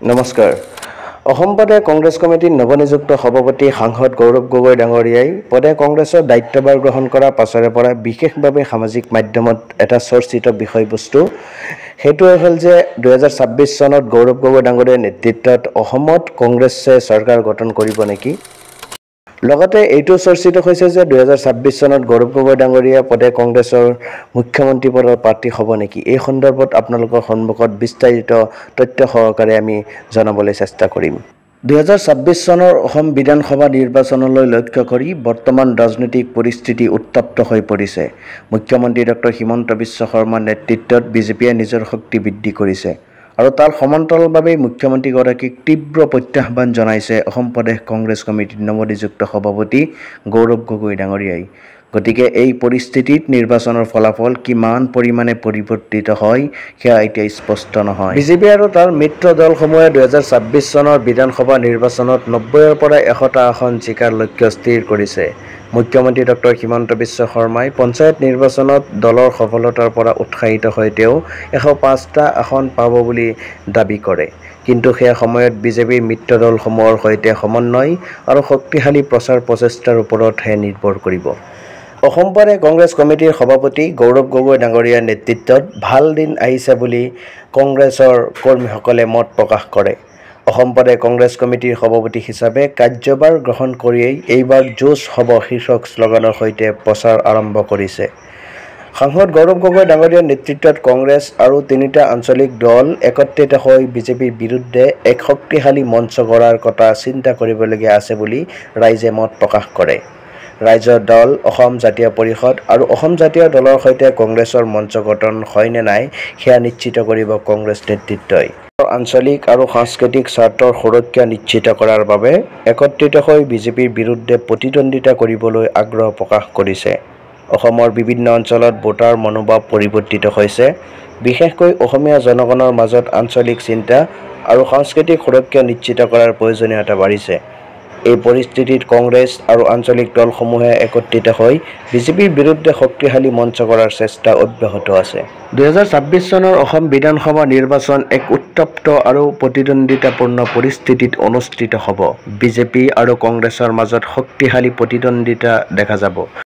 নমস্কাৰ। অসম প্ৰদেশ কংগ্ৰেছ কমিটিৰ নৱনিযুক্ত সভাপতি সাংসদ গৌৰৱ গগৈ ডাঙৰীয়াই প্ৰদেশ কংগ্ৰেছৰ দায়িত্বভাৰ গ্ৰহণ কৰাৰ পাছৰে পৰা বিশেষভাৱে সামাজিক মাধ্যমত এটা চৰ্চিত বিষয়বস্তু সেইটো হ'ল যে 2026 চনত গৌৰৱ গগৈ ডাঙৰীয়াৰ নেতৃত্বত অসমত কংগ্ৰেছে চৰকাৰ গঠন কৰিব নেকি। লগতে এইটো চৰ্চিত হৈছে যে 2026 চনত গৌৰৱ গগৈ ডাঙৰীয়া প্ৰদেশ কংগ্ৰেছৰ মুখ্যমন্ত্ৰী পদৰ প্ৰাৰ্থী হ'ব নেকি। এই সন্দৰ্ভত আপোনালোকৰ সন্মুখত বিস্তাৰিত তথ্য সহকাৰে আমি জনাবলৈ চেষ্টা কৰিম। 2026 চনৰ অসম বিধানসভা নিৰ্বাচনলৈ লক্ষ্য কৰি বৰ্তমান ৰাজনৈতিক পৰিস্থিতি উত্তপ্ত হৈ পৰিছে। মুখ্যমন্ত্ৰী ডক্টৰ হিমন্ত বিশ্ব শৰ্মাৰ নেতৃত্বত বিজেপিয়ে নিজৰ শক্তি বৃদ্ধি কৰিছে আৰু তাৰ সমান্তৰালভাৱে মুখ্যমন্ত্ৰীগৰাকীক তীব্ৰ প্ৰত্যাহ্বান জনাইছে অসম প্ৰদেশ কংগ্ৰেছ কমিটিৰ নৱনিযুক্ত সভাপতি গৌৰৱ গগৈ ডাঙৰীয়াই। গতিকে এই পৰিস্থিতিত নিৰ্বাচনৰ ফলাফল কিমান পৰিমাণে পৰিৱৰ্তিত হয় সেয়া এতিয়া স্পষ্ট নহয়। বিজেপি আৰু তাৰ মিত্ৰ দলসমূহে 2026 চনৰ বিধানসভা নিৰ্বাচনত 90ৰ পৰা 100টা আসন জিকাৰ লক্ষ্য স্থিৰ কৰিছে। মুখ্যমন্ত্ৰী ডক্টৰ হিমন্ত বিশ্ব শৰ্মাই পঞ্চায়ত নিৰ্বাচনত দলৰ সফলতাৰ পৰা উৎসাহিত হৈ তেওঁ 105টা আসন পাব বুলি দাবী কৰে। কিন্তু সেই সময়ত বিজেপিৰ মিত্ৰ দলসমূহৰ সৈতে সমন্বয় আৰু শক্তিশালী প্ৰচাৰ প্ৰচেষ্টাৰ ওপৰতহে নিৰ্ভৰ কৰিব। অসম প্ৰদেশ কংগ্ৰেছ কমিটিৰ সভাপতি গৌৰৱ গগৈ ডাঙৰীয়াৰ নেতৃত্বত ভাল দিন আহিছে বুলি কংগ্ৰেছৰ কৰ্মীসকলে মত প্ৰকাশ কৰে। অসম প্ৰদেশ কংগ্ৰেছ কমিটিৰ সভাপতি হিচাপে কাৰ্যভাৰ গ্ৰহণ কৰিয়েই এইবাৰ যুঁজ হ'ব শীৰ্ষক শ্লোগানৰ সৈতে প্ৰচাৰ আৰম্ভ কৰিছে। সাংসদ গৌৰৱ গগৈ ডাঙৰীয়াৰ নেতৃত্বত কংগ্ৰেছ আৰু 3টা আঞ্চলিক দল একত্ৰিত হৈ বিজেপিৰ বিৰুদ্ধে এক শক্তিশালী মঞ্চ গঢ়াৰ কথা চিন্তা কৰিবলগীয়া আছে বুলি ৰাইজে মত প্ৰকাশ কৰে। ৰাইজৰ দল অসম জাতীয় পৰিষদ আৰু অসম জাতীয় দলৰ সৈতে কংগ্ৰেছৰ মঞ্চ গঠন হয় নে নাই সেয়া নিশ্চিত কৰিব কংগ্ৰেছ নেতৃত্বই। আঞ্চলিক আৰু সাংস্কৃতিক স্বাৰ্থৰ সুৰক্ষা নিশ্চিত কৰাৰ বাবে একত্ৰিত হৈ বিজেপিৰ বিৰুদ্ধে প্ৰতিদ্বন্দ্বিতা কৰিবলৈ আগ্ৰহ প্ৰকাশ কৰিছে। অসমৰ বিভিন্ন অঞ্চলত ভোটাৰ মনোভাৱ পৰিৱৰ্তিত হৈছে। বিশেষকৈ অসমীয়া জনগণৰ মাজত আঞ্চলিক চিন্তা আৰু সাংস্কৃতিক সুৰক্ষা নিশ্চিত কৰাৰ প্ৰয়োজনীয়তা বাঢ়িছে। এই পৰিস্থিতিত কংগ্ৰেছ আৰু আঞ্চলিক দলসমূহে একত্ৰিত হৈ বিজেপিৰ বিৰুদ্ধে শক্তিশালী মঞ্চ গঢ়াৰ চেষ্টা অব্যাহত আছে। 2026 চনৰ অসম বিধানসভা নিৰ্বাচন এক উত্তপ্ত আৰু প্ৰতিদ্বন্দ্বিতাপূৰ্ণ পৰিস্থিতিত অনুষ্ঠিত হ'ব। বিজেপি আৰু কংগ্ৰেছৰ মাজত শক্তিশালী প্ৰতিদ্বন্দ্বিতা দেখা যাব।